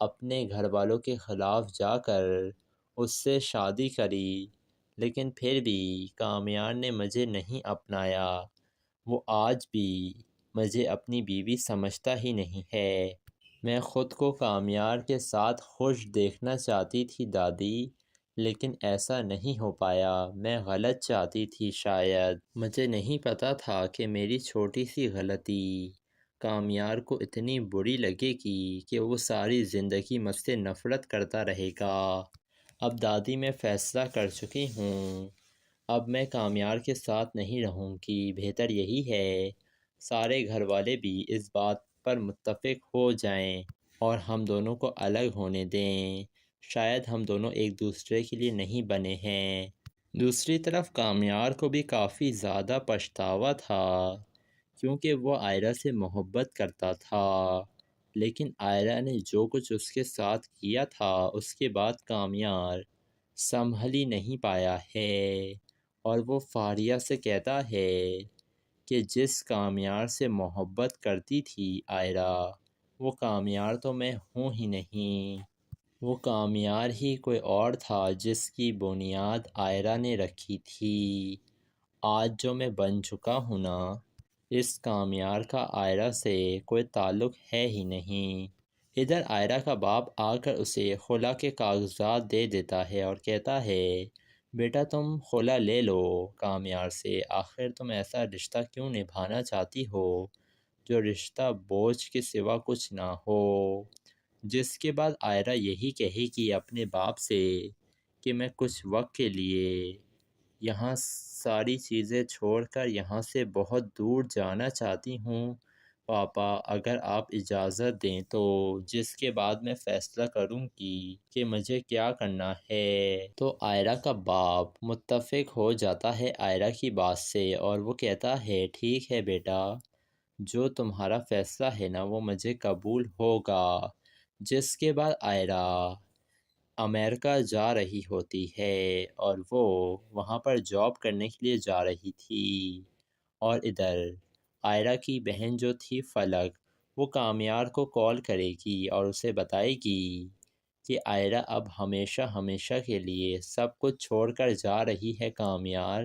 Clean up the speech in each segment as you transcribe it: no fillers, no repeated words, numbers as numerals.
اپنے گھر والوں کے خلاف جا کر اس سے شادی کری، لیکن پھر بھی کامیار نے مجھے نہیں اپنایا۔ وہ آج بھی مجھے اپنی بیوی سمجھتا ہی نہیں ہے۔ میں خود کو کامیار کے ساتھ خوش دیکھنا چاہتی تھی دادی، لیکن ایسا نہیں ہو پایا۔ میں غلط چاہتی تھی شاید۔ مجھے نہیں پتا تھا کہ میری چھوٹی سی غلطی کامیار کو اتنی بری لگے گی کہ وہ ساری زندگی مجھ سے نفرت کرتا رہے گا۔ اب دادی میں فیصلہ کر چکی ہوں، اب میں کامیار کے ساتھ نہیں رہوں گی۔ بہتر یہی ہے سارے گھر والے بھی اس بات پر متفق ہو جائیں اور ہم دونوں کو الگ ہونے دیں۔ شاید ہم دونوں ایک دوسرے کے لیے نہیں بنے ہیں۔ دوسری طرف کامیار کو بھی کافی زیادہ پچھتاوا تھا، کیونکہ وہ عائرہ سے محبت کرتا تھا، لیکن عائرہ نے جو کچھ اس کے ساتھ کیا تھا اس کے بعد کامیار سنبھل ہی نہیں پایا ہے، اور وہ فاریہ سے کہتا ہے کہ جس کامیار سے محبت کرتی تھی عائرہ، وہ کامیار تو میں ہوں ہی نہیں، وہ کامیار ہی کوئی اور تھا جس کی بنیاد عائرہ نے رکھی تھی۔ آج جو میں بن چکا ہوں نا، اس کامیار کا عائرہ سے کوئی تعلق ہے ہی نہیں۔ ادھر عائرہ کا باپ آ کر اسے خلا کے کاغذات دے دیتا ہے اور کہتا ہے بیٹا تم خلا لے لو کامیار سے، آخر تم ایسا رشتہ کیوں نبھانا چاہتی ہو جو رشتہ بوجھ کے سوا کچھ نہ ہو۔ جس کے بعد عائرہ یہی کہے گی اپنے باپ سے کہ میں کچھ وقت کے لیے یہاں ساری چیزیں چھوڑ کر یہاں سے بہت دور جانا چاہتی ہوں پاپا، اگر آپ اجازت دیں تو۔ جس کے بعد میں فیصلہ کروں گی کہ مجھے کیا کرنا ہے۔ تو عائرہ کا باپ متفق ہو جاتا ہے عائرہ کی بات سے، اور وہ کہتا ہے ٹھیک ہے بیٹا، جو تمہارا فیصلہ ہے نا وہ مجھے قبول ہوگا۔ جس کے بعد عائرہ امریکہ جا رہی ہوتی ہے، اور وہ وہاں پر جاب کرنے کے لیے جا رہی تھی، اور ادھر عائرہ کی بہن جو تھی فلک، وہ کامیار کو کال کرے گی اور اسے بتائے گی کہ عائرہ اب ہمیشہ ہمیشہ کے لیے سب کچھ چھوڑ کر جا رہی ہے کامیار،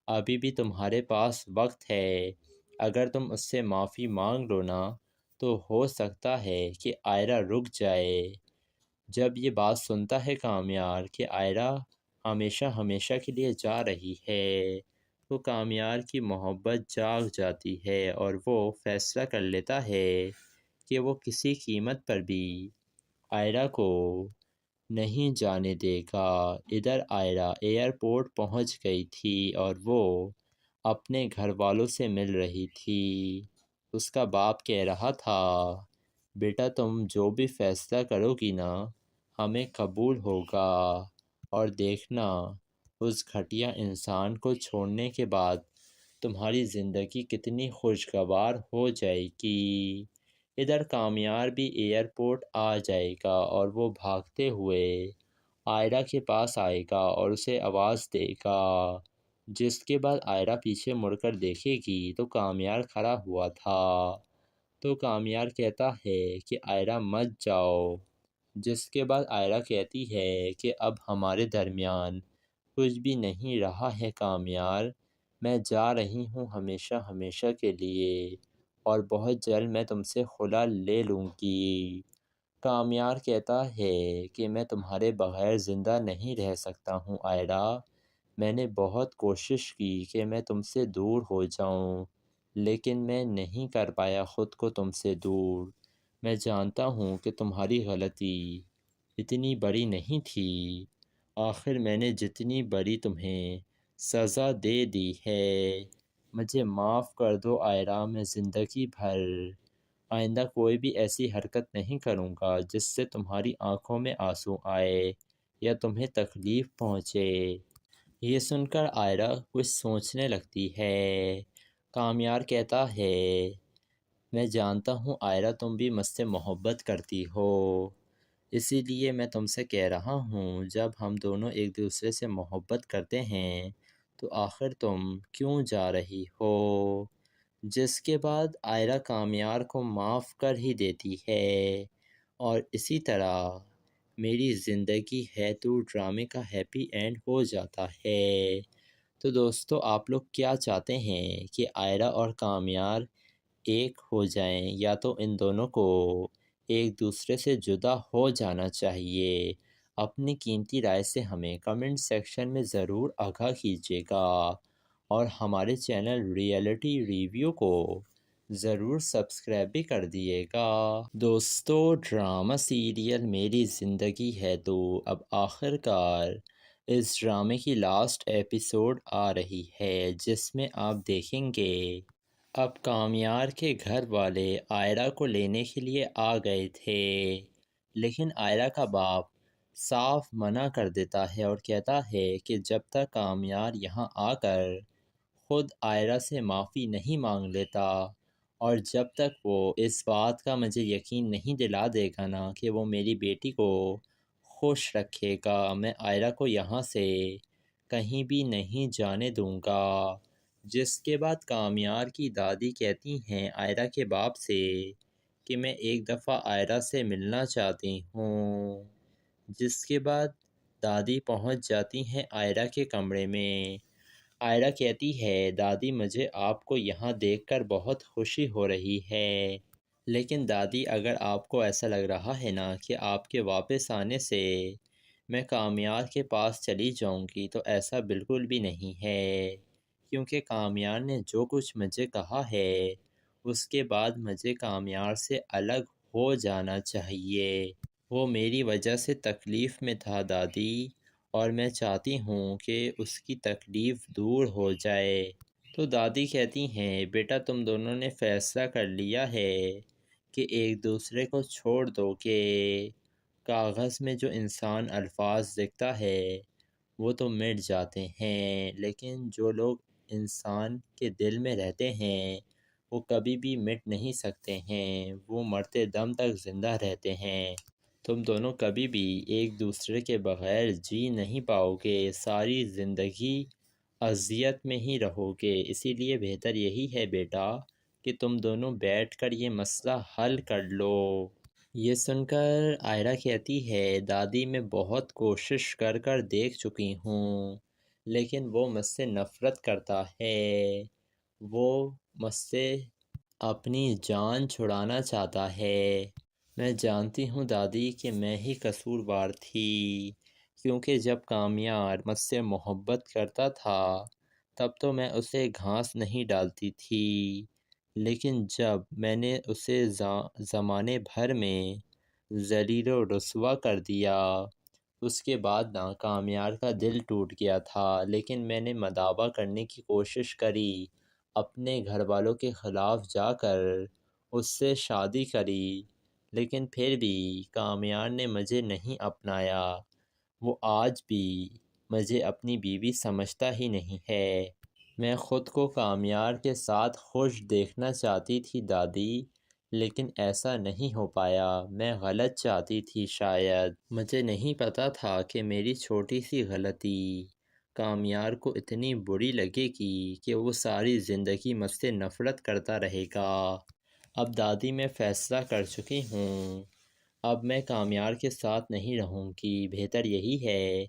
ابھی بھی تمہارے پاس وقت ہے، اگر تم اس سے معافی مانگ لو نا تو ہو سکتا ہے کہ عائرہ رک جائے۔ جب یہ بات سنتا ہے کامیار کہ عائرہ ہمیشہ ہمیشہ کے لیے جا رہی ہے، تو کامیار کی محبت جاگ جاتی ہے اور وہ فیصلہ کر لیتا ہے کہ وہ کسی قیمت پر بھی عائرہ کو نہیں جانے دے گا۔ ادھر عائرہ ایئرپورٹ پہنچ گئی تھی اور وہ اپنے گھر والوں سے مل رہی تھی۔ اس کا باپ کہہ رہا تھا بیٹا تم جو بھی فیصلہ کرو گی نا ہمیں قبول ہوگا، اور دیکھنا اس گھٹیا انسان کو چھوڑنے کے بعد تمہاری زندگی کتنی خوشگوار ہو جائے گی۔ ادھر کامیار بھی ایئرپورٹ آ جائے گا اور وہ بھاگتے ہوئے عائرہ کے پاس آئے گا اور اسے آواز دے گا۔ جس کے بعد عائرہ پیچھے مڑ کر دیکھے گی تو کامیار کھڑا ہوا تھا، تو کامیار کہتا ہے کہ عائرہ مت جاؤ۔ جس کے بعد عائرہ کہتی ہے کہ اب ہمارے درمیان کچھ بھی نہیں رہا ہے کامیار، میں جا رہی ہوں ہمیشہ ہمیشہ کے لیے، اور بہت جلد میں تم سے خلا لے لوں گی۔ کامیار کہتا ہے کہ میں تمہارے بغیر زندہ نہیں رہ سکتا ہوں عائرہ، میں نے بہت کوشش کی کہ میں تم سے دور ہو جاؤں، لیکن میں نہیں کر پایا خود کو تم سے دور۔ میں جانتا ہوں کہ تمہاری غلطی اتنی بڑی نہیں تھی، آخر میں نے جتنی بڑی تمہیں سزا دے دی ہے، مجھے معاف کر دو عائرہ، میں زندگی بھر آئندہ کوئی بھی ایسی حرکت نہیں کروں گا جس سے تمہاری آنکھوں میں آنسو آئے یا تمہیں تکلیف پہنچے۔ یہ سن کر عائرہ کچھ سوچنے لگتی ہے۔ کامیار کہتا ہے میں جانتا ہوں عائرہ تم بھی مجھ سے محبت کرتی ہو، اسی لیے میں تم سے کہہ رہا ہوں جب ہم دونوں ایک دوسرے سے محبت کرتے ہیں تو آخر تم کیوں جا رہی ہو۔ جس کے بعد عائرہ کامیار کو معاف کر ہی دیتی ہے اور اسی طرح میری زندگی ہے تو ڈرامے کا ہیپی اینڈ ہو جاتا ہے۔ تو دوستو آپ لوگ کیا چاہتے ہیں کہ آئرہ اور کامیار ایک ہو جائیں یا تو ان دونوں کو ایک دوسرے سے جدا ہو جانا چاہیے؟ اپنی قیمتی رائے سے ہمیں کمنٹ سیکشن میں ضرور آگاہ کیجیے گا، اور ہمارے چینل ریئلٹی ریویو کو ضرور سبسکرائب بھی کر دیے گا۔ دوستو ڈرامہ سیریل میری زندگی ہے تو اب آخر کار اس ڈرامے کی لاسٹ ایپیسوڈ آ رہی ہے، جس میں آپ دیکھیں گے اب کامیار کے گھر والے آئرہ کو لینے کے لیے آ گئے تھے، لیکن آئرہ کا باپ صاف منع کر دیتا ہے اور کہتا ہے کہ جب تک کامیار یہاں آ کر خود آئرہ سے معافی نہیں مانگ لیتا، اور جب تک وہ اس بات کا مجھے یقین نہیں دلا دے گا نا کہ وہ میری بیٹی کو خوش رکھے گا، میں آئرہ کو یہاں سے کہیں بھی نہیں جانے دوں گا۔ جس کے بعد کامیار کی دادی کہتی ہیں آئرہ کے باپ سے کہ میں ایک دفعہ آئرہ سے ملنا چاہتی ہوں، جس کے بعد دادی پہنچ جاتی ہیں آئرہ کے کمرے میں۔ آئرہ کہتی ہے دادی مجھے آپ کو یہاں دیکھ کر بہت خوشی ہو رہی ہے، لیکن دادی اگر آپ کو ایسا لگ رہا ہے نا کہ آپ کے واپس آنے سے میں کامیار کے پاس چلی جاؤں گی تو ایسا بالکل بھی نہیں ہے، کیونکہ کامیار نے جو کچھ مجھے کہا ہے اس کے بعد مجھے کامیار سے الگ ہو جانا چاہیے۔ وہ میری وجہ سے تکلیف میں تھا دادی، اور میں چاہتی ہوں کہ اس کی تکلیف دور ہو جائے۔ تو دادی کہتی ہیں بیٹا تم دونوں نے فیصلہ کر لیا ہے کہ ایک دوسرے کو چھوڑ دو، کہ کاغذ میں جو انسان الفاظ لکھتا ہے وہ تو مٹ جاتے ہیں، لیکن جو لوگ انسان کے دل میں رہتے ہیں وہ کبھی بھی مٹ نہیں سکتے ہیں، وہ مرتے دم تک زندہ رہتے ہیں۔ تم دونوں کبھی بھی ایک دوسرے کے بغیر جی نہیں پاؤ گے، ساری زندگی اذیت میں ہی رہو گے، اسی لیے بہتر یہی ہے بیٹا کہ تم دونوں بیٹھ کر یہ مسئلہ حل کر لو۔ یہ سن کر آئرہ کہتی ہے دادی میں بہت کوشش کر کر دیکھ چکی ہوں، لیکن وہ مجھ سے نفرت کرتا ہے، وہ مجھ سے اپنی جان چھڑانا چاہتا ہے۔ میں جانتی ہوں دادی کہ میں ہی قصوروار تھی، کیونکہ جب کامیار مجھ سے محبت کرتا تھا تب تو میں اسے گھاس نہیں ڈالتی تھی، لیکن جب میں نے اسے زمانے بھر میں ذلیل و رسوا کر دیا اس کے بعد نا کامیار کا دل ٹوٹ گیا تھا، لیکن میں نے مداوع کرنے کی کوشش کری، اپنے گھر والوں کے خلاف جا کر اس سے شادی کری، لیکن پھر بھی کامیار نے مجھے نہیں اپنایا، وہ آج بھی مجھے اپنی بیوی سمجھتا ہی نہیں ہے۔ میں خود کو کامیار کے ساتھ خوش دیکھنا چاہتی تھی دادی، لیکن ایسا نہیں ہو پایا، میں غلط چاہتی تھی شاید، مجھے نہیں پتا تھا کہ میری چھوٹی سی غلطی کامیار کو اتنی بری لگے گی کہ وہ ساری زندگی مجھ سے نفرت کرتا رہے گا۔ اب دادی میں فیصلہ کر چکی ہوں، اب میں کامیار کے ساتھ نہیں رہوں گی، بہتر یہی ہے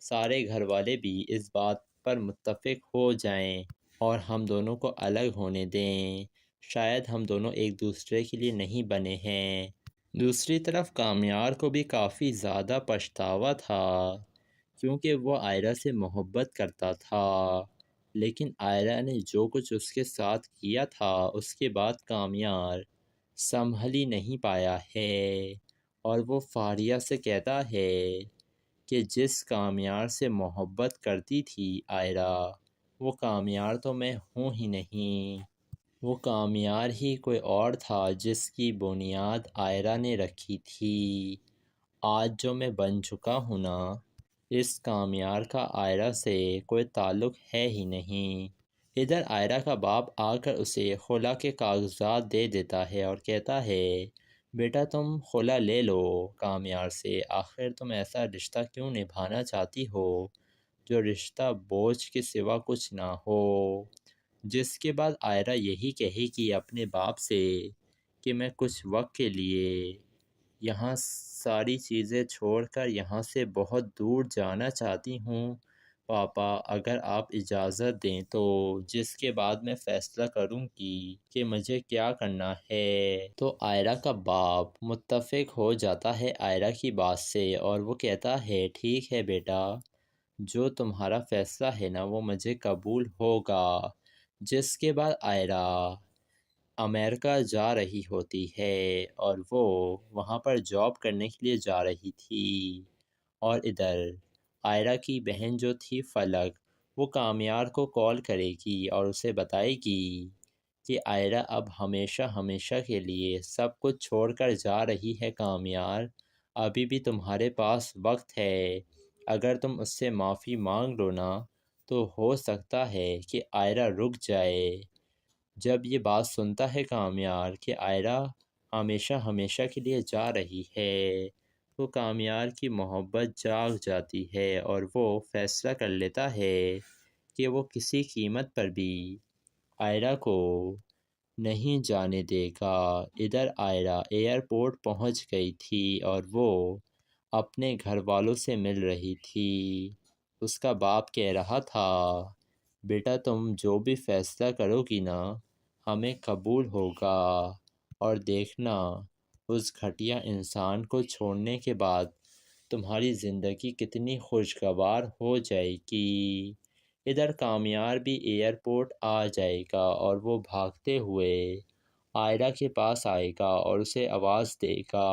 سارے گھر والے بھی اس بات پر متفق ہو جائیں اور ہم دونوں کو الگ ہونے دیں، شاید ہم دونوں ایک دوسرے کے لیے نہیں بنے ہیں۔ دوسری طرف کامیار کو بھی کافی زیادہ پچھتاوا تھا، کیونکہ وہ آئرہ سے محبت کرتا تھا، لیکن آئرہ نے جو کچھ اس کے ساتھ کیا تھا اس کے بعد کامیار سنبھل ہی نہیں پایا ہے، اور وہ فاریہ سے کہتا ہے کہ جس کامیار سے محبت کرتی تھی آئرہ، وہ کامیار تو میں ہوں ہی نہیں، وہ کامیار ہی کوئی اور تھا جس کی بنیاد آئرہ نے رکھی تھی۔ آج جو میں بن چکا ہوں نا، اس کامیار کا آئرہ سے کوئی تعلق ہے ہی نہیں۔ ادھر آئرہ کا باپ آ کر اسے خلا کے کاغذات دے دیتا ہے اور کہتا ہے بیٹا تم خلا لے لو کامیار سے، آخر تم ایسا رشتہ کیوں نبھانا چاہتی ہو جو رشتہ بوجھ کے سوا کچھ نہ ہو۔ جس کے بعد آئرہ یہی کہے گی اپنے باپ سے کہ میں کچھ وقت کے لیے یہاں ساری چیزیں چھوڑ کر یہاں سے بہت دور جانا چاہتی ہوں پاپا، اگر آپ اجازت دیں تو، جس کے بعد میں فیصلہ کروں گی کہ مجھے کیا کرنا ہے۔ تو آئرہ کا باپ متفق ہو جاتا ہے آئرہ کی بات سے اور وہ کہتا ہے ٹھیک ہے بیٹا، جو تمہارا فیصلہ ہے نا وہ مجھے قبول ہوگا۔ جس کے بعد آئرہ امریکہ جا رہی ہوتی ہے اور وہ وہاں پر جاب کرنے کے لیے جا رہی تھی، اور ادھر آئرہ کی بہن جو تھی فلک، وہ کامیار کو کال کرے گی اور اسے بتائے گی کہ آئرہ اب ہمیشہ ہمیشہ کے لیے سب کچھ چھوڑ کر جا رہی ہے کامیار، ابھی بھی تمہارے پاس وقت ہے، اگر تم اس سے معافی مانگ لو نا تو ہو سکتا ہے کہ آئرہ رک جائے۔ جب یہ بات سنتا ہے کامیار کہ آئرہ ہمیشہ ہمیشہ کے لیے جا رہی ہے تو کامیار کی محبت جاگ جاتی ہے اور وہ فیصلہ کر لیتا ہے کہ وہ کسی قیمت پر بھی آئرہ کو نہیں جانے دے گا۔ ادھر آئرہ ایئرپورٹ پہنچ گئی تھی اور وہ اپنے گھر والوں سے مل رہی تھی۔ اس کا باپ کہہ رہا تھا بیٹا تم جو بھی فیصلہ کرو گی نا ہمیں قبول ہوگا، اور دیکھنا اس گھٹیا انسان کو چھوڑنے کے بعد تمہاری زندگی کتنی خوشگوار ہو جائے گی۔ ادھر کامیار بھی ایئرپورٹ آ جائے گا اور وہ بھاگتے ہوئے آئرہ کے پاس آئے گا اور اسے آواز دے گا،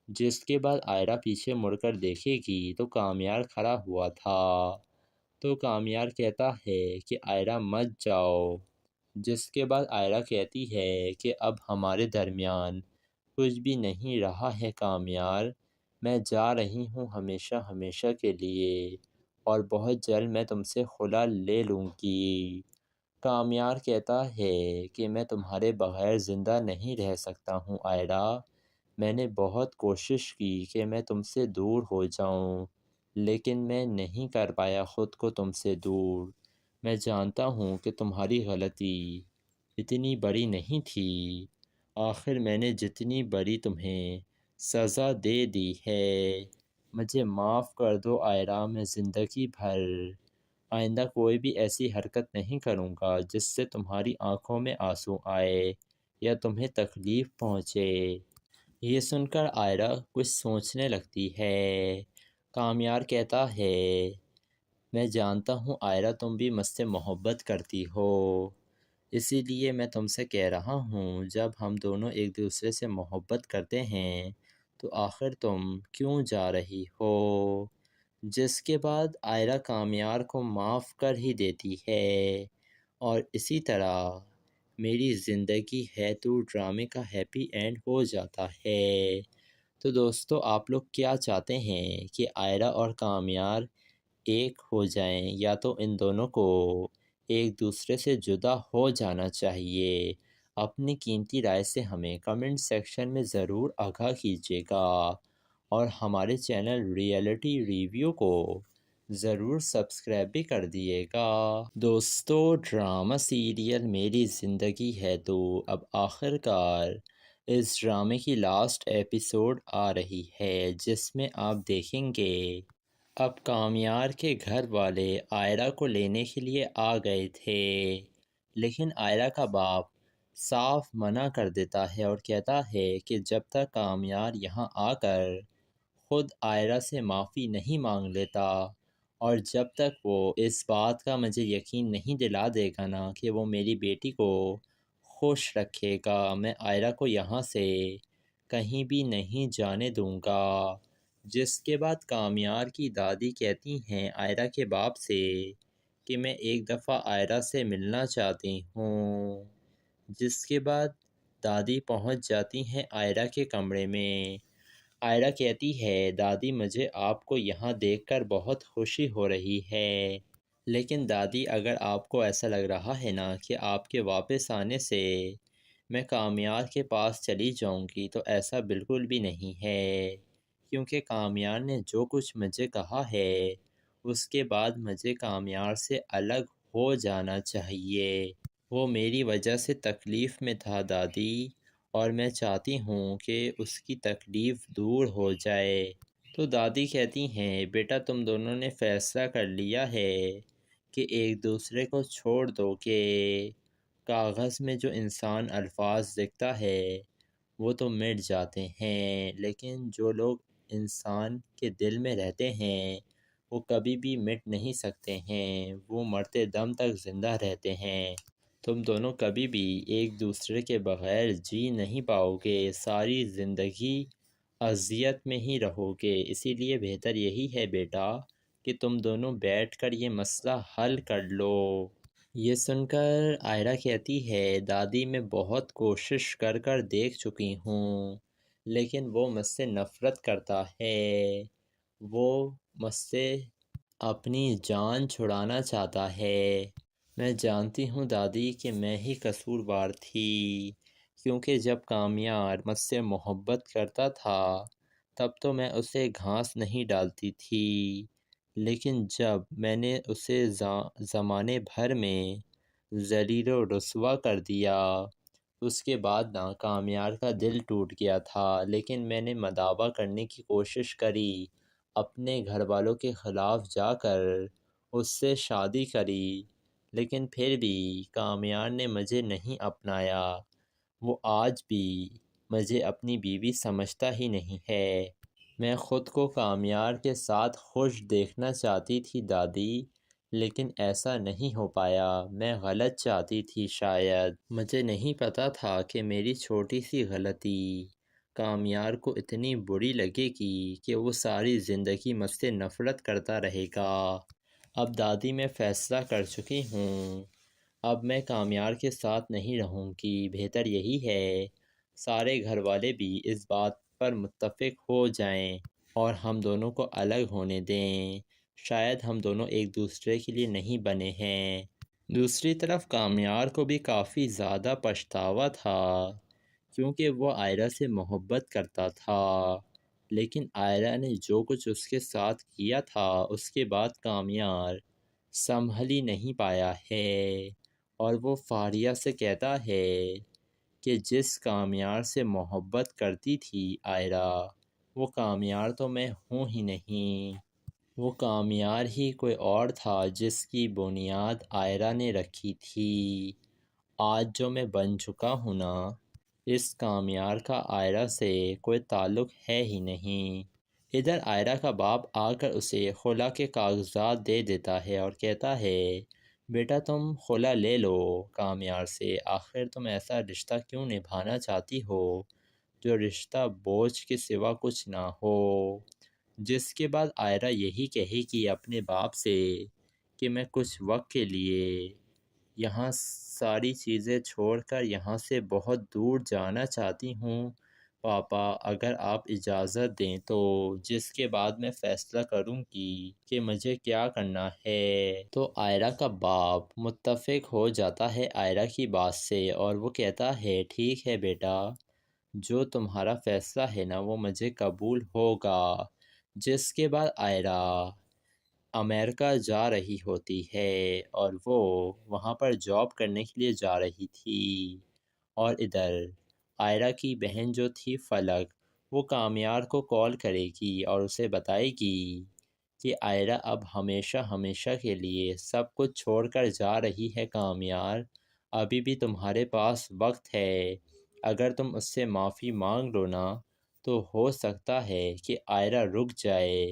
جس کے بعد آئرہ پیچھے مڑ کر دیکھے گی تو کامیار کھڑا ہوا تھا۔ تو کامیار کہتا ہے کہ آئرہ مت جاؤ، جس کے بعد آئرہ کہتی ہے کہ اب ہمارے درمیان کچھ بھی نہیں رہا ہے کامیار، میں جا رہی ہوں ہمیشہ ہمیشہ کے لیے اور بہت جلد میں تم سے خلا لے لوں گی۔ کامیار کہتا ہے کہ میں تمہارے بغیر زندہ نہیں رہ سکتا ہوں آئرہ، میں نے بہت کوشش کی کہ میں تم سے دور ہو جاؤں لیکن میں نہیں کر پایا خود کو تم سے دور۔ میں جانتا ہوں کہ تمہاری غلطی اتنی بڑی نہیں تھی، آخر میں نے جتنی بڑی تمہیں سزا دے دی ہے، مجھے معاف کر دو آئرہ، میں زندگی بھر آئندہ کوئی بھی ایسی حرکت نہیں کروں گا جس سے تمہاری آنکھوں میں آنسو آئے یا تمہیں تکلیف پہنچے۔ یہ سن کر آئرہ کچھ سوچنے لگتی ہے۔ کامیار کہتا ہے میں جانتا ہوں آئرہ تم بھی مجھ سے محبت کرتی ہو، اسی لیے میں تم سے کہہ رہا ہوں جب ہم دونوں ایک دوسرے سے محبت کرتے ہیں تو آخر تم کیوں جا رہی ہو؟ جس کے بعد آئرہ کامیار کو معاف کر ہی دیتی ہے اور اسی طرح میری زندگی ہے تو ڈرامے کا ہیپی اینڈ ہو جاتا ہے۔ تو دوستو آپ لوگ کیا چاہتے ہیں کہ آئرہ اور کامیار ایک ہو جائیں یا تو ان دونوں کو ایک دوسرے سے جدا ہو جانا چاہیے؟ اپنی قیمتی رائے سے ہمیں کمنٹ سیکشن میں ضرور آگاہ کیجیے گا اور ہمارے چینل ریئلٹی ریویو کو ضرور سبسکرائب بھی کر دیے گا۔ دوستو ڈرامہ سیریل میری زندگی ہے تو اب آخر کار اس ڈرامے کی لاسٹ ایپیسوڈ آ رہی ہے جس میں آپ دیکھیں گے اب کامیار کے گھر والے آئرہ کو لینے کے لیے آ گئے تھے، لیکن آئرہ کا باپ صاف منع کر دیتا ہے اور کہتا ہے کہ جب تک کامیار یہاں آ کر خود آئرہ سے معافی نہیں مانگ لیتا اور جب تک وہ اس بات کا مجھے یقین نہیں دلا دے گا نا کہ وہ میری بیٹی کو خوش رکھے گا، میں آئرہ کو یہاں سے کہیں بھی نہیں جانے دوں گا۔ جس کے بعد کامیار کی دادی کہتی ہیں آئرہ کے باپ سے کہ میں ایک دفعہ آئرہ سے ملنا چاہتی ہوں۔ جس کے بعد دادی پہنچ جاتی ہیں آئرہ کے کمرے میں۔ آئرہ کہتی ہے دادی مجھے آپ کو یہاں دیکھ کر بہت خوشی ہو رہی ہے، لیکن دادی اگر آپ کو ایسا لگ رہا ہے نا کہ آپ کے واپس آنے سے میں کامیار کے پاس چلی جاؤں گی تو ایسا بالکل بھی نہیں ہے، کیونکہ کامیار نے جو کچھ مجھے کہا ہے اس کے بعد مجھے کامیار سے الگ ہو جانا چاہیے، وہ میری وجہ سے تکلیف میں تھا دادی، اور میں چاہتی ہوں کہ اس کی تکلیف دور ہو جائے۔ تو دادی کہتی ہیں بیٹا تم دونوں نے فیصلہ کر لیا ہے کہ ایک دوسرے کو چھوڑ دو کہ کاغذ میں جو انسان الفاظ لکھتا ہے وہ تو مٹ جاتے ہیں، لیکن جو لوگ انسان کے دل میں رہتے ہیں وہ کبھی بھی مٹ نہیں سکتے ہیں، وہ مرتے دم تک زندہ رہتے ہیں۔ تم دونوں کبھی بھی ایک دوسرے کے بغیر جی نہیں پاؤ گے، ساری زندگی اذیت میں ہی رہو گے۔ اسی لیے بہتر یہی ہے بیٹا کہ تم دونوں بیٹھ کر یہ مسئلہ حل کر لو۔ یہ سن کر آئرہ کہتی ہے دادی میں بہت کوشش کر دیکھ چکی ہوں، لیکن وہ مجھ سے نفرت کرتا ہے، وہ مجھ سے اپنی جان چھڑانا چاہتا ہے۔ میں جانتی ہوں دادی کہ میں ہی قصوروار تھی، کیونکہ جب کامیار مجھ سے محبت کرتا تھا تب تو میں اسے گھاس نہیں ڈالتی تھی، لیکن جب میں نے اسے زمانے بھر میں ذلیل و رسوا کر دیا اس کے بعد نہ کامیار کا دل ٹوٹ گیا تھا، لیکن میں نے مداوع کرنے کی کوشش کری، اپنے گھر والوں کے خلاف جا کر اس سے شادی کری، لیکن پھر بھی کامیار نے مجھے نہیں اپنایا، وہ آج بھی مجھے اپنی بیوی سمجھتا ہی نہیں ہے۔ میں خود کو کامیار کے ساتھ خوش دیکھنا چاہتی تھی دادی، لیکن ایسا نہیں ہو پایا، میں غلط چاہتی تھی شاید، مجھے نہیں پتا تھا کہ میری چھوٹی سی غلطی کامیار کو اتنی بری لگے گی کہ وہ ساری زندگی مجھ سے نفرت کرتا رہے گا۔ اب دادی میں فیصلہ کر چکی ہوں، اب میں کامیار کے ساتھ نہیں رہوں گی، بہتر یہی ہے سارے گھر والے بھی اس بات پر متفق ہو جائیں اور ہم دونوں کو الگ ہونے دیں، شاید ہم دونوں ایک دوسرے کے لیے نہیں بنے ہیں۔ دوسری طرف کامیار کو بھی کافی زیادہ پچھتاوا تھا، کیونکہ وہ آئرہ سے محبت کرتا تھا، لیکن آئرہ نے جو کچھ اس کے ساتھ کیا تھا اس کے بعد کامیار سنبھل ہی نہیں پایا ہے، اور وہ فاریہ سے کہتا ہے کہ جس کامیار سے محبت کرتی تھی آئرہ، وہ کامیار تو میں ہوں ہی نہیں، وہ کامیار ہی کوئی اور تھا جس کی بنیاد آئرہ نے رکھی تھی۔ آج جو میں بن چکا ہوں نا، اس کامیار کا آئرہ سے کوئی تعلق ہے ہی نہیں۔ ادھر آئرہ کا باپ آ کر اسے خلا کے کاغذات دے دیتا ہے اور کہتا ہے بیٹا تم خلا لے لو کامیار سے، آخر تم ایسا رشتہ کیوں نبھانا چاہتی ہو جو رشتہ بوجھ کے سوا کچھ نہ ہو۔ جس کے بعد آئرہ یہی کہے گی اپنے باپ سے کہ میں کچھ وقت کے لیے یہاں ساری چیزیں چھوڑ کر یہاں سے بہت دور جانا چاہتی ہوں پاپا، اگر آپ اجازت دیں تو، جس کے بعد میں فیصلہ کروں گی کہ مجھے کیا کرنا ہے۔ تو آئرہ کا باپ متفق ہو جاتا ہے آئرہ کی بات سے اور وہ کہتا ہے ٹھیک ہے بیٹا، جو تمہارا فیصلہ ہے نا وہ مجھے قبول ہوگا۔ جس کے بعد آئرہ امریکہ جا رہی ہوتی ہے اور وہ وہاں پر جاب کرنے کے لیے جا رہی تھی، اور ادھر آئرہ کی بہن جو تھی فلک، وہ کامیار کو کال کرے گی اور اسے بتائے گی کہ آئرہ اب ہمیشہ ہمیشہ کے لیے سب کچھ چھوڑ کر جا رہی ہے کامیار، ابھی بھی تمہارے پاس وقت ہے، اگر تم اس سے معافی مانگ لو نا تو ہو سکتا ہے کہ آئرہ رک جائے۔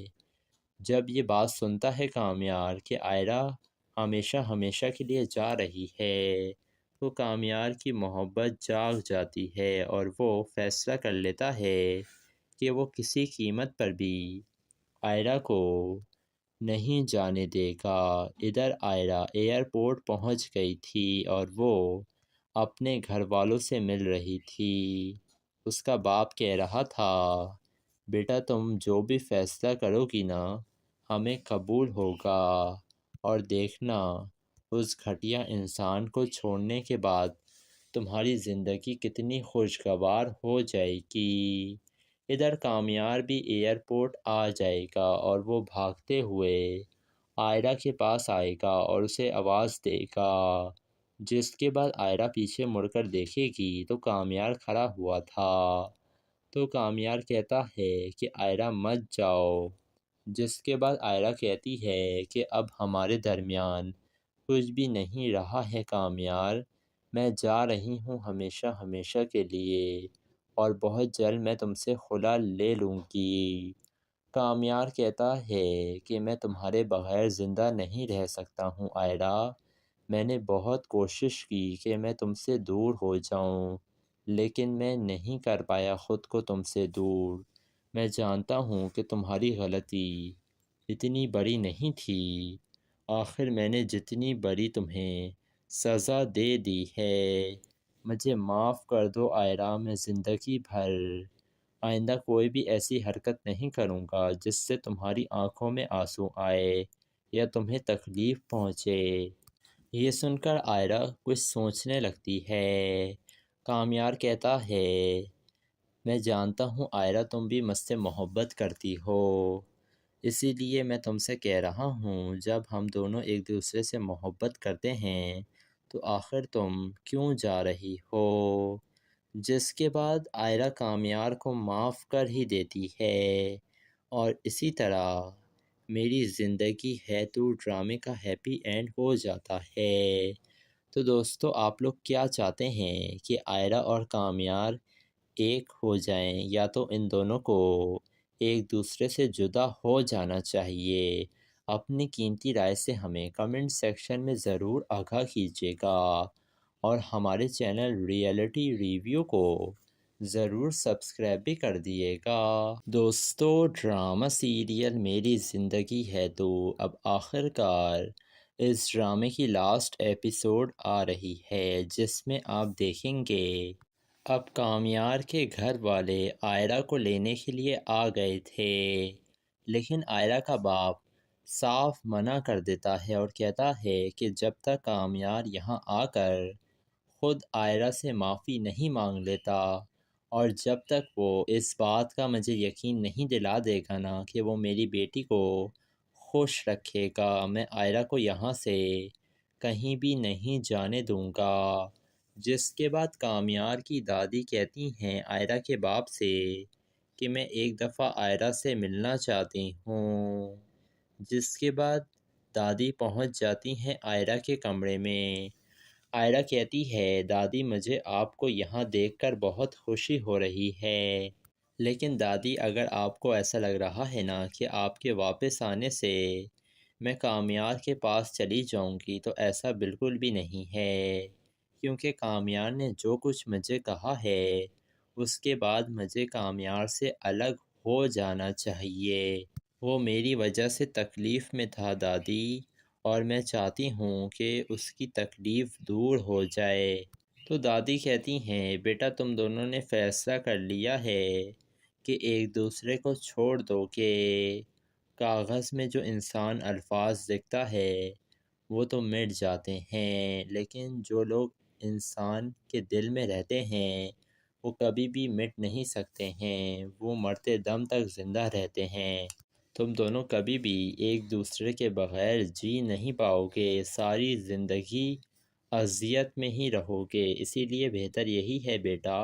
جب یہ بات سنتا ہے کامیار کہ آئرہ ہمیشہ ہمیشہ کے لیے جا رہی ہے تو کامیار کی محبت جاگ جاتی ہے اور وہ فیصلہ کر لیتا ہے کہ وہ کسی قیمت پر بھی آئرہ کو نہیں جانے دے گا۔ ادھر آئرہ ایئرپورٹ پہنچ گئی تھی اور وہ اپنے گھر والوں سے مل رہی تھی۔ اس کا باپ کہہ رہا تھا بیٹا تم جو بھی فیصلہ کرو گی نا ہمیں قبول ہوگا، اور دیکھنا اس گھٹیا انسان کو چھوڑنے کے بعد تمہاری زندگی کتنی خوشگوار ہو جائے گی۔ ادھر کامیار بھی ایئرپورٹ آ جائے گا اور وہ بھاگتے ہوئے آئرہ کے پاس آئے گا اور اسے آواز دے گا جس کے بعد آئرہ پیچھے مڑ کر دیکھے گی تو کامیار کھڑا ہوا تھا۔ تو کامیار کہتا ہے کہ آئرہ مت جاؤ، جس کے بعد آئرہ کہتی ہے کہ اب ہمارے درمیان کچھ بھی نہیں رہا ہے کامیار، میں جا رہی ہوں ہمیشہ ہمیشہ کے لیے، اور بہت جلد میں تم سے خلا لے لوں گی۔ کامیار کہتا ہے کہ میں تمہارے بغیر زندہ نہیں رہ سکتا ہوں آئرہ، میں نے بہت کوشش کی کہ میں تم سے دور ہو جاؤں، لیکن میں نہیں کر پایا خود کو تم سے دور۔ میں جانتا ہوں کہ تمہاری غلطی اتنی بڑی نہیں تھی، آخر میں نے جتنی بڑی تمہیں سزا دے دی ہے، مجھے معاف کر دو آئرہ، میں زندگی بھر آئندہ کوئی بھی ایسی حرکت نہیں کروں گا جس سے تمہاری آنکھوں میں آنسو آئے یا تمہیں تکلیف پہنچے۔ یہ سن کر آئرہ کچھ سوچنے لگتی ہے۔ کامیار کہتا ہے میں جانتا ہوں آئرہ تم بھی مجھ سے محبت کرتی ہو، اسی لیے میں تم سے کہہ رہا ہوں جب ہم دونوں ایک دوسرے سے محبت کرتے ہیں تو آخر تم کیوں جا رہی ہو؟ جس کے بعد آئرہ کامیار کو معاف کر ہی دیتی ہے، اور اسی طرح میری زندگی ہے تو ڈرامے کا ہیپی اینڈ ہو جاتا ہے۔ تو دوستو آپ لوگ کیا چاہتے ہیں کہ آئرہ اور کامیار ایک ہو جائیں یا تو ان دونوں کو ایک دوسرے سے جدا ہو جانا چاہیے؟ اپنی قیمتی رائے سے ہمیں کمنٹ سیکشن میں ضرور آگاہ کیجیے گا، اور ہمارے چینل ریئلٹی ریویو کو ضرور سبسکرائب بھی کر دیے گا۔ دوستو ڈرامہ سیریل میری زندگی ہے تو اب آخر کار اس ڈرامے کی لاسٹ ایپیسوڈ آ رہی ہے، جس میں آپ دیکھیں گے اب کامیار کے گھر والے آئرہ کو لینے کے لیے آ گئے تھے، لیکن آئرہ کا باپ صاف منع کر دیتا ہے اور کہتا ہے کہ جب تک کامیار یہاں آ کر خود آئرہ سے معافی نہیں مانگ لیتا، اور جب تک وہ اس بات کا مجھے یقین نہیں دلا دے گا نا کہ وہ میری بیٹی کو خوش رکھے گا، میں آئرہ کو یہاں سے کہیں بھی نہیں جانے دوں گا۔ جس کے بعد کامیار کی دادی کہتی ہیں آئرہ کے باپ سے کہ میں ایک دفعہ آئرہ سے ملنا چاہتی ہوں، جس کے بعد دادی پہنچ جاتی ہیں آئرہ کے کمرے میں۔ آئرہ کہتی ہے دادی مجھے آپ کو یہاں دیکھ کر بہت خوشی ہو رہی ہے، لیکن دادی اگر آپ کو ایسا لگ رہا ہے نا کہ آپ کے واپس آنے سے میں کامیار کے پاس چلی جاؤں گی تو ایسا بالکل بھی نہیں ہے، کیونکہ کامیار نے جو کچھ مجھے کہا ہے اس کے بعد مجھے کامیار سے الگ ہو جانا چاہیے، وہ میری وجہ سے تکلیف میں تھا دادی، اور میں چاہتی ہوں کہ اس کی تکلیف دور ہو جائے۔ تو دادی کہتی ہیں بیٹا تم دونوں نے فیصلہ کر لیا ہے کہ ایک دوسرے کو چھوڑ دو، کہ کاغذ میں جو انسان الفاظ لکھتا ہے وہ تو مٹ جاتے ہیں، لیکن جو لوگ انسان کے دل میں رہتے ہیں وہ کبھی بھی مٹ نہیں سکتے ہیں، وہ مرتے دم تک زندہ رہتے ہیں۔ تم دونوں کبھی بھی ایک دوسرے کے بغیر جی نہیں پاؤ گے، ساری زندگی اذیت میں ہی رہو گے، اسی لیے بہتر یہی ہے بیٹا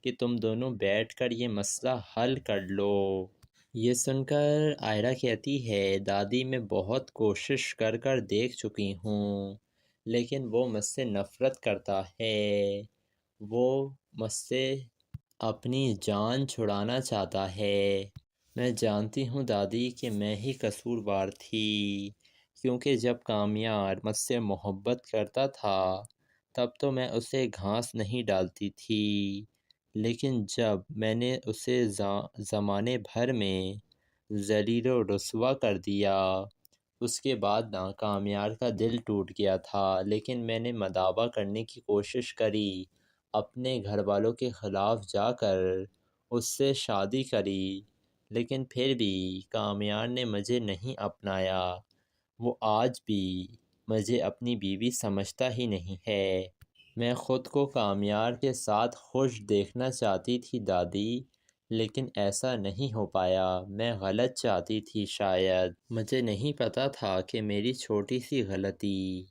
کہ تم دونوں بیٹھ کر یہ مسئلہ حل کر لو۔ یہ سن کر آئرہ کہتی ہے دادی میں بہت کوشش کر کر دیکھ چکی ہوں، لیکن وہ مجھ سے نفرت کرتا ہے، وہ مجھ سے اپنی جان چھڑانا چاہتا ہے۔ میں جانتی ہوں دادی کہ میں ہی قصوروار تھی، کیونکہ جب کامیار مجھ سے محبت کرتا تھا تب تو میں اسے گھاس نہیں ڈالتی تھی، لیکن جب میں نے اسے زمانے بھر میں ذلیل و رسوا کر دیا اس کے بعد نا کامیار کا دل ٹوٹ گیا تھا، لیکن میں نے مداوع کرنے کی کوشش کری، اپنے گھر والوں کے خلاف جا کر اس سے شادی کری، لیکن پھر بھی کامیار نے مجھے نہیں اپنایا، وہ آج بھی مجھے اپنی بیوی سمجھتا ہی نہیں ہے۔ میں خود کو کامیار کے ساتھ خوش دیکھنا چاہتی تھی دادی، لیکن ایسا نہیں ہو پایا، میں غلط چاہتی تھی، شاید مجھے نہیں پتا تھا کہ میری چھوٹی سی غلطی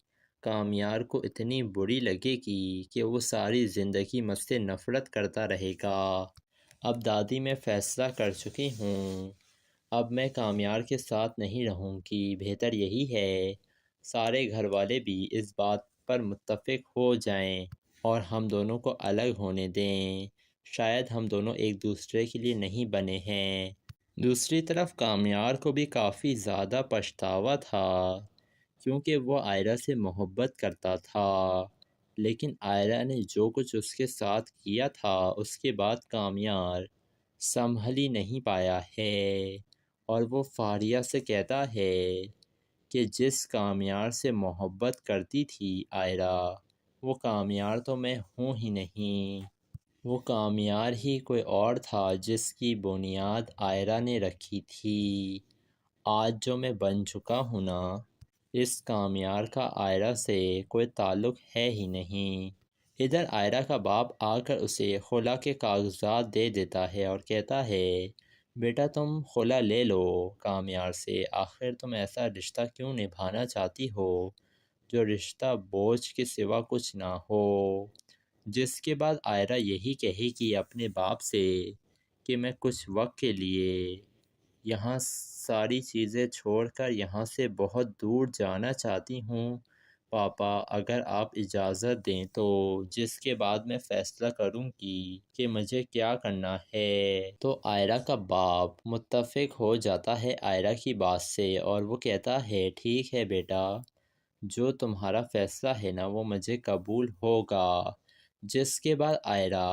کامیار کو اتنی بری لگے گی کہ وہ ساری زندگی مجھ سے نفرت کرتا رہے گا۔ اب دادی میں فیصلہ کر چکی ہوں، اب میں کامیار کے ساتھ نہیں رہوں گی۔ بہتر یہی ہے سارے گھر والے بھی اس بات پر متفق ہو جائیں اور ہم دونوں کو الگ ہونے دیں۔ شاید ہم دونوں ایک دوسرے کے لیے نہیں بنے ہیں۔ دوسری طرف کامیار کو بھی کافی زیادہ پچھتاوا تھا کیونکہ وہ عائرہ سے محبت کرتا تھا، لیکن عائرہ نے جو کچھ اس کے ساتھ کیا تھا اس کے بعد کامیار سنبھل ہی نہیں پایا ہے، اور وہ فاریہ سے کہتا ہے کہ جس کامیار سے محبت کرتی تھی عائرہ، وہ کامیار تو میں ہوں ہی نہیں، وہ کامیار ہی کوئی اور تھا جس کی بنیاد عائرہ نے رکھی تھی۔ آج جو میں بن چکا ہوں نا، اس کامیار کا عائرہ سے کوئی تعلق ہے ہی نہیں۔ ادھر عائرہ کا باپ آ کر اسے خلا کے کاغذات دے دیتا ہے اور کہتا ہے بیٹا تم خلا لے لو کامیار سے، آخر تم ایسا رشتہ کیوں نبھانا چاہتی ہو جو رشتہ بوجھ کے سوا کچھ نہ ہو۔ جس کے بعد عائرہ یہی کہے گی اپنے باپ سے کہ میں کچھ وقت کے لیے یہاں ساری چیزیں چھوڑ کر یہاں سے بہت دور جانا چاہتی ہوں پاپا، اگر آپ اجازت دیں تو۔ جس کے بعد میں فیصلہ کروں گی کہ مجھے کیا کرنا ہے۔ تو عائرہ کا باپ متفق ہو جاتا ہے عائرہ کی بات سے اور وہ کہتا ہے ٹھیک ہے بیٹا، جو تمہارا فیصلہ ہے نا وہ مجھے قبول ہوگا۔ جس کے بعد عائرہ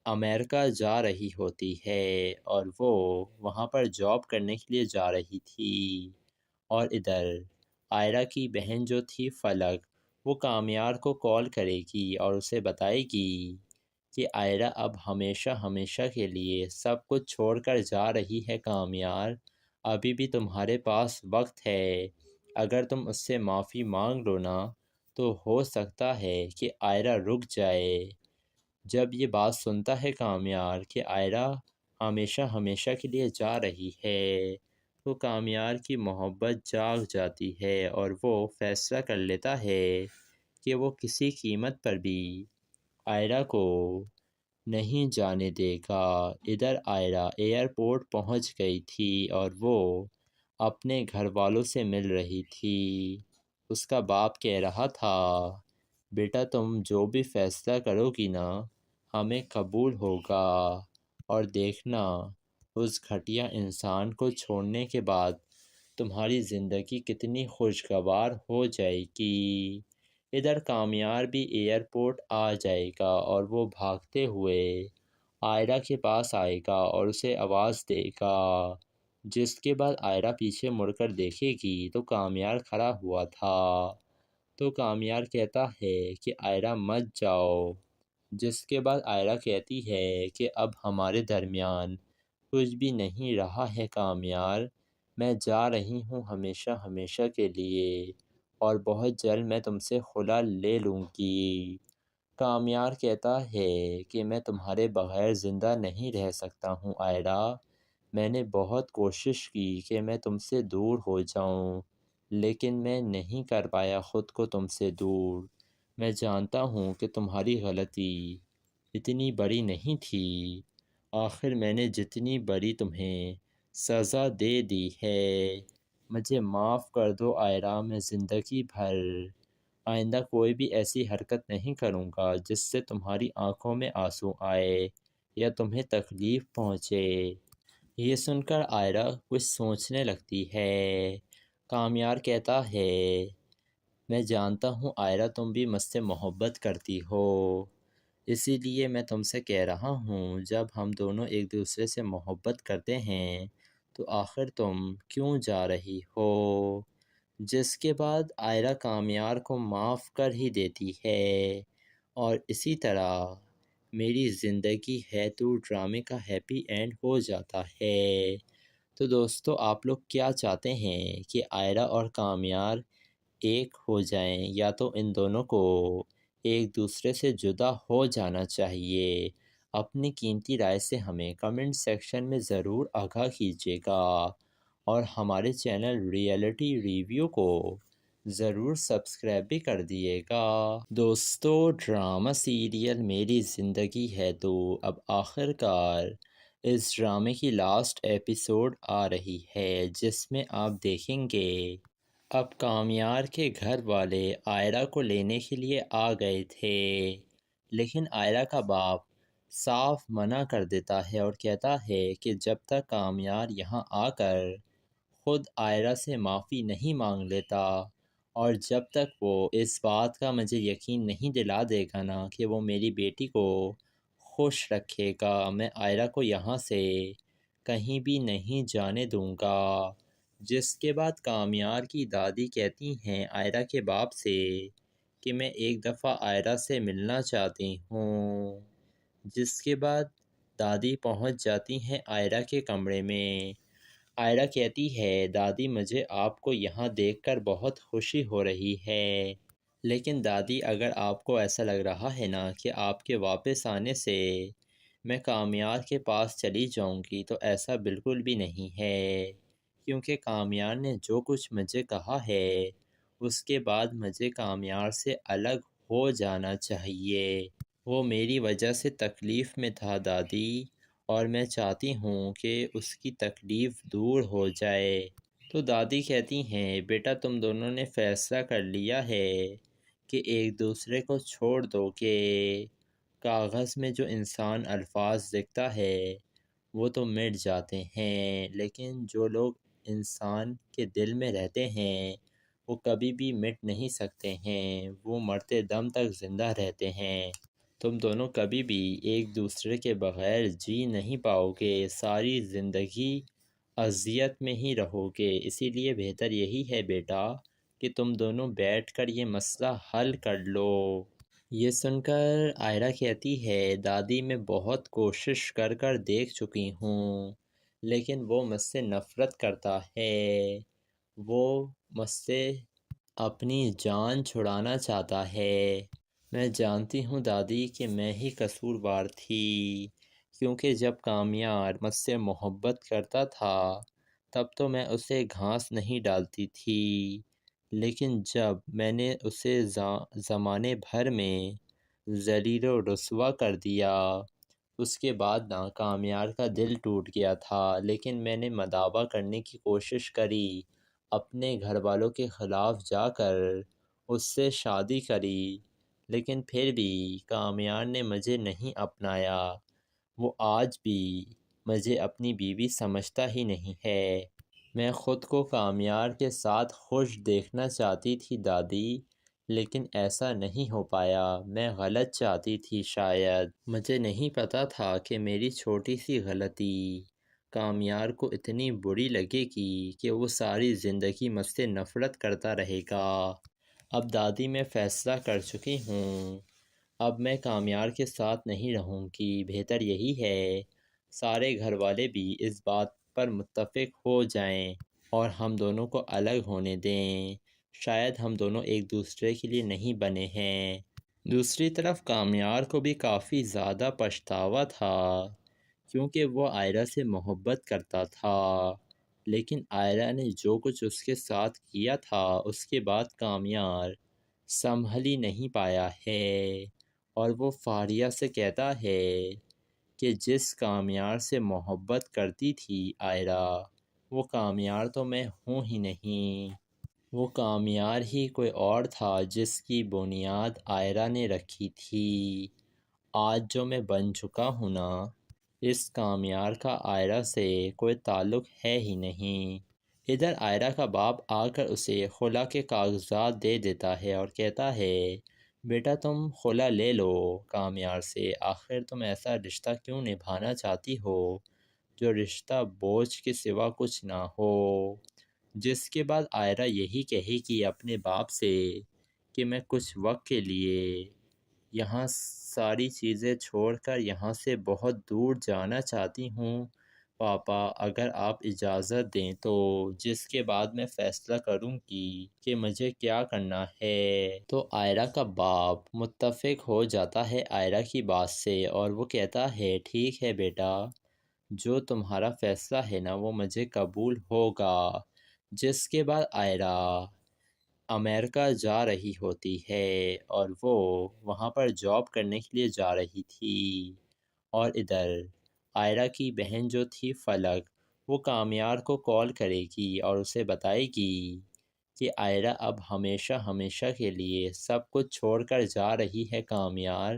امریکہ جا رہی ہوتی ہے اور وہ وہاں پر جاب کرنے کے لیے جا رہی تھی، اور ادھر عائرہ کی بہن جو تھی فلک، وہ کامیار کو کال کرے گی اور اسے بتائے گی کہ عائرہ اب ہمیشہ ہمیشہ کے لیے سب کچھ چھوڑ کر جا رہی ہے کامیار، ابھی بھی تمہارے پاس وقت ہے، اگر تم اس سے معافی مانگ لو نا تو ہو سکتا ہے کہ عائرہ رک جائے۔ جب یہ بات سنتا ہے کامیار کہ عائرہ ہمیشہ ہمیشہ کے لیے جا رہی ہے تو کامیار کی محبت جاگ جاتی ہے اور وہ فیصلہ کر لیتا ہے کہ وہ کسی قیمت پر بھی عائرہ کو نہیں جانے دے گا۔ ادھر عائرہ ایئرپورٹ پہنچ گئی تھی اور وہ اپنے گھر والوں سے مل رہی تھی۔ اس کا باپ کہہ رہا تھا بیٹا تم جو بھی فیصلہ کرو گی نا ہمیں قبول ہوگا، اور دیکھنا اس گھٹیا انسان کو چھوڑنے کے بعد تمہاری زندگی کتنی خوشگوار ہو جائے گی۔ ادھر کامیار بھی ایئرپورٹ آ جائے گا اور وہ بھاگتے ہوئے عائرہ کے پاس آئے گا اور اسے آواز دے گا۔ جس کے بعد عائرہ پیچھے مڑ کر دیکھے گی تو کامیار کھڑا ہوا تھا، تو کامیار کہتا ہے کہ عائرہ مت جاؤ۔ جس کے بعد عائرہ کہتی ہے کہ اب ہمارے درمیان کچھ بھی نہیں رہا ہے کامیار، میں جا رہی ہوں ہمیشہ ہمیشہ کے لیے اور بہت جلد میں تم سے خلا لے لوں گی۔ کامیار کہتا ہے کہ میں تمہارے بغیر زندہ نہیں رہ سکتا ہوں عائرہ، میں نے بہت کوشش کی کہ میں تم سے دور ہو جاؤں لیکن میں نہیں کر پایا خود کو تم سے دور۔ میں جانتا ہوں کہ تمہاری غلطی اتنی بڑی نہیں تھی، آخر میں نے جتنی بڑی تمہیں سزا دے دی ہے، مجھے معاف کر دو عائرہ، میں زندگی بھر آئندہ کوئی بھی ایسی حرکت نہیں کروں گا جس سے تمہاری آنکھوں میں آنسو آئے یا تمہیں تکلیف پہنچے۔ یہ سن کر عائرہ کچھ سوچنے لگتی ہے۔ کامیار کہتا ہے میں جانتا ہوں عائرہ تم بھی مجھ سے محبت کرتی ہو، اسی لیے میں تم سے کہہ رہا ہوں جب ہم دونوں ایک دوسرے سے محبت کرتے ہیں تو آخر تم کیوں جا رہی ہو۔ جس کے بعد عائرہ کامیار کو معاف کر ہی دیتی ہے اور اسی طرح میری زندگی ہے تو ڈرامے کا ہیپی اینڈ ہو جاتا ہے۔ تو دوستو آپ لوگ کیا چاہتے ہیں کہ عائرہ اور کامیار ایک ہو جائیں یا تو ان دونوں کو ایک دوسرے سے جدا ہو جانا چاہیے؟ اپنی قیمتی رائے سے ہمیں کمنٹ سیکشن میں ضرور آگاہ کیجیے گا اور ہمارے چینل ریئلٹی ریویو کو ضرور سبسکرائب بھی کر دیے گا۔ دوستو، ڈرامہ سیریل میری زندگی ہے تو اب آخر کار اس ڈرامے کی لاسٹ ایپیسوڈ آ رہی ہے، جس میں آپ دیکھیں گے اب کامیار کے گھر والے آئرہ کو لینے کے لیے آ گئے تھے، لیکن آئرہ کا باپ صاف منع کر دیتا ہے اور کہتا ہے کہ جب تک کامیار یہاں آ کر خود آئرہ سے معافی نہیں مانگ لیتا اور جب تک وہ اس بات کا مجھے یقین نہیں دلا دے گا نا کہ وہ میری بیٹی کو خوش رکھے گا، میں آئرہ کو یہاں سے کہیں بھی نہیں جانے دوں گا۔ جس کے بعد کامیار کی دادی کہتی ہیں آئرہ کے باپ سے کہ میں ایک دفعہ آئرہ سے ملنا چاہتی ہوں، جس کے بعد دادی پہنچ جاتی ہیں آئرہ کے کمرے میں۔ آئرہ کہتی ہے دادی مجھے آپ کو یہاں دیکھ کر بہت خوشی ہو رہی ہے، لیکن دادی اگر آپ کو ایسا لگ رہا ہے نا کہ آپ کے واپس آنے سے میں کامیار کے پاس چلی جاؤں گی تو ایسا بالکل بھی نہیں ہے، کیونکہ کامیار نے جو کچھ مجھے کہا ہے اس کے بعد مجھے کامیار سے الگ ہو جانا چاہیے۔ وہ میری وجہ سے تکلیف میں تھا دادی، اور میں چاہتی ہوں کہ اس کی تکلیف دور ہو جائے۔ تو دادی کہتی ہیں بیٹا تم دونوں نے فیصلہ کر لیا ہے کہ ایک دوسرے کو چھوڑ دو کہ کاغذ میں جو انسان الفاظ لکھتا ہے وہ تو مٹ جاتے ہیں، لیکن جو لوگ انسان کے دل میں رہتے ہیں وہ کبھی بھی مٹ نہیں سکتے ہیں، وہ مرتے دم تک زندہ رہتے ہیں۔ تم دونوں کبھی بھی ایک دوسرے کے بغیر جی نہیں پاؤ گے، ساری زندگی اذیت میں ہی رہو گے، اسی لیے بہتر یہی ہے بیٹا کہ تم دونوں بیٹھ کر یہ مسئلہ حل کر لو۔ یہ سن کر آئرہ کہتی ہے دادی میں بہت کوشش کر کر دیکھ چکی ہوں، لیکن وہ مجھ سے نفرت کرتا ہے، وہ مجھ سے اپنی جان چھڑانا چاہتا ہے۔ میں جانتی ہوں دادی کہ میں ہی قصوروار تھی، کیونکہ جب کامیار مجھ سے محبت کرتا تھا تب تو میں اسے گھاس نہیں ڈالتی تھی، لیکن جب میں نے اسے زمانے بھر میں ذلیل و رسوا کر دیا اس کے بعد نا کامیار کا دل ٹوٹ گیا تھا، لیکن میں نے مداوع کرنے کی کوشش کری، اپنے گھر والوں کے خلاف جا کر اس سے شادی کری، لیکن پھر بھی کامیار نے مجھے نہیں اپنایا، وہ آج بھی مجھے اپنی بیوی سمجھتا ہی نہیں ہے۔ میں خود کو کامیار کے ساتھ خوش دیکھنا چاہتی تھی دادی، لیکن ایسا نہیں ہو پایا، میں غلط چاہتی تھی شاید، مجھے نہیں پتا تھا کہ میری چھوٹی سی غلطی کامیار کو اتنی بری لگے گی کہ وہ ساری زندگی مجھ سے نفرت کرتا رہے گا۔ اب دادی میں فیصلہ کر چکی ہوں، اب میں کامیار کے ساتھ نہیں رہوں گی، بہتر یہی ہے سارے گھر والے بھی اس بات پر متفق ہو جائیں اور ہم دونوں کو الگ ہونے دیں، شاید ہم دونوں ایک دوسرے کے لیے نہیں بنے ہیں۔ دوسری طرف کامیار کو بھی کافی زیادہ پچھتاوا تھا، کیونکہ وہ آئرہ سے محبت کرتا تھا، لیکن آئرہ نے جو کچھ اس کے ساتھ کیا تھا اس کے بعد کامیار سنبھل ہی نہیں پایا ہے، اور وہ فاریہ سے کہتا ہے کہ جس کامیار سے محبت کرتی تھی آئرہ، وہ کامیار تو میں ہوں ہی نہیں، وہ کامیار ہی کوئی اور تھا جس کی بنیاد آئرہ نے رکھی تھی۔ آج جو میں بن چکا ہوں نا، اس کامیار کا آئرہ سے کوئی تعلق ہے ہی نہیں۔ ادھر آئرہ کا باپ آ کر اسے خلا کے کاغذات دے دیتا ہے اور کہتا ہے بیٹا تم خلا لے لو کامیار سے، آخر تم ایسا رشتہ کیوں نبھانا چاہتی ہو جو رشتہ بوجھ کے سوا کچھ نہ ہو۔ جس کے بعد آئرہ یہی کہے گی اپنے باپ سے کہ میں کچھ وقت کے لیے یہاں ساری چیزیں چھوڑ کر یہاں سے بہت دور جانا چاہتی ہوں پاپا، اگر آپ اجازت دیں تو، جس کے بعد میں فیصلہ کروں گی کہ مجھے کیا کرنا ہے۔ تو آئرہ کا باپ متفق ہو جاتا ہے آئرہ کی بات سے اور وہ کہتا ہے ٹھیک ہے بیٹا، جو تمہارا فیصلہ ہے نا وہ مجھے قبول ہوگا۔ جس کے بعد آئرہ امریکہ جا رہی ہوتی ہے اور وہ وہاں پر جاب کرنے کے لیے جا رہی تھی، اور ادھر آئرہ کی بہن جو تھی فلک، وہ کامیار کو کال کرے گی اور اسے بتائے گی کہ آئرہ اب ہمیشہ ہمیشہ کے لیے سب کچھ چھوڑ کر جا رہی ہے کامیار،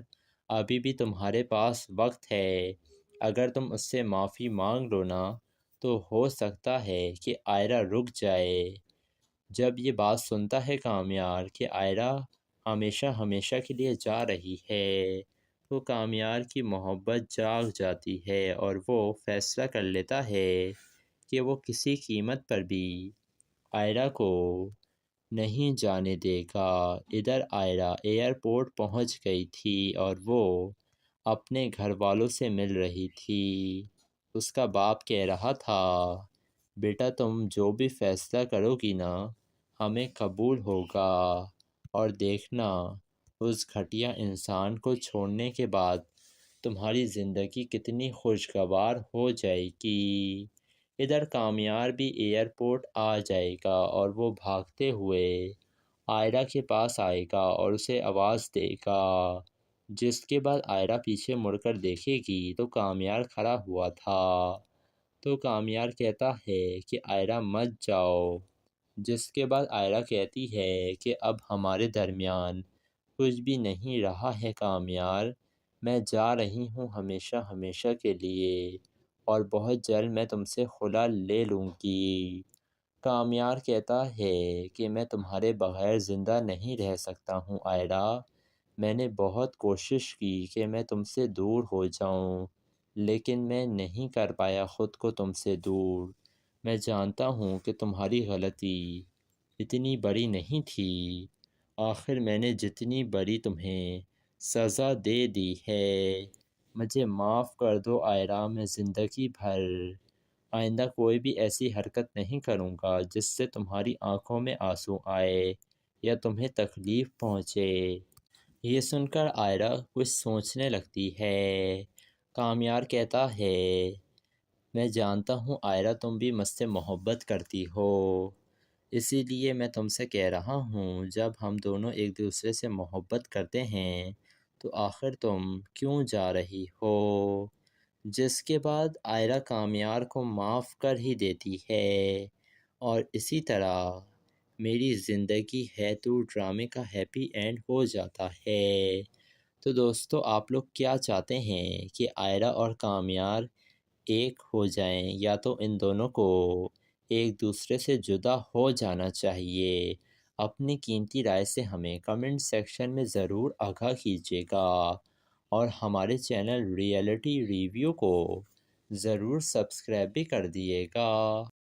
ابھی بھی تمہارے پاس وقت ہے، اگر تم اس سے معافی مانگ لو نا تو ہو سکتا ہے کہ آئرہ رک جائے۔ جب یہ بات سنتا ہے کامیار کہ آئرہ ہمیشہ ہمیشہ کے لیے جا رہی ہے تو کامیار کی محبت جاگ جاتی ہے اور وہ فیصلہ کر لیتا ہے کہ وہ کسی قیمت پر بھی آئرہ کو نہیں جانے دے گا۔ ادھر آئرہ ایئرپورٹ پہنچ گئی تھی اور وہ اپنے گھر والوں سے مل رہی تھی۔ اس کا باپ کہہ رہا تھا، بیٹا تم جو بھی فیصلہ کرو گی نا ہمیں قبول ہوگا، اور دیکھنا اس گھٹیا انسان کو چھوڑنے کے بعد تمہاری زندگی کتنی خوشگوار ہو جائے گی۔ ادھر کامیار بھی ایئرپورٹ آ جائے گا اور وہ بھاگتے ہوئے آئرہ کے پاس آئے گا اور اسے آواز دے گا، جس کے بعد آئرہ پیچھے مڑ کر دیکھے گی تو کامیار کھڑا ہوا تھا۔ تو کامیار کہتا ہے کہ آئرہ مت جاؤ، جس کے بعد آئرہ کہتی ہے کہ اب ہمارے درمیان کچھ بھی نہیں رہا ہے کامیار، میں جا رہی ہوں ہمیشہ ہمیشہ کے لیے اور بہت جلد میں تم سے خلا لے لوں گی۔ کامیار کہتا ہے کہ میں تمہارے بغیر زندہ نہیں رہ سکتا ہوں آئرہ، میں نے بہت کوشش کی کہ میں تم سے دور ہو جاؤں لیکن میں نہیں کر پایا خود کو تم سے دور۔ میں جانتا ہوں کہ تمہاری غلطی اتنی بڑی نہیں تھی، آخر میں نے جتنی بڑی تمہیں سزا دے دی ہے، مجھے معاف کر دو آئرہ، میں زندگی بھر آئندہ کوئی بھی ایسی حرکت نہیں کروں گا جس سے تمہاری آنکھوں میں آنسو آئے یا تمہیں تکلیف پہنچے۔ یہ سن کر آئرہ کچھ سوچنے لگتی ہے۔ کامیار کہتا ہے، میں جانتا ہوں آئرہ تم بھی مجھ سے محبت کرتی ہو، اسی لیے میں تم سے کہہ رہا ہوں جب ہم دونوں ایک دوسرے سے محبت کرتے ہیں تو آخر تم کیوں جا رہی ہو؟ جس کے بعد آئرہ کامیار کو معاف کر ہی دیتی ہے، اور اسی طرح میری زندگی ہے تو ڈرامے کا ہیپی اینڈ ہو جاتا ہے۔ تو دوستو آپ لوگ کیا چاہتے ہیں کہ آئرہ اور کامیار ایک ہو جائیں یا تو ان دونوں کو ایک دوسرے سے جدا ہو جانا چاہیے؟ اپنی قیمتی رائے سے ہمیں کمنٹ سیکشن میں ضرور آگاہ کیجیے گا، اور ہمارے چینل ریئلٹی ریویو کو ضرور سبسکرائب بھی کر دیے گا۔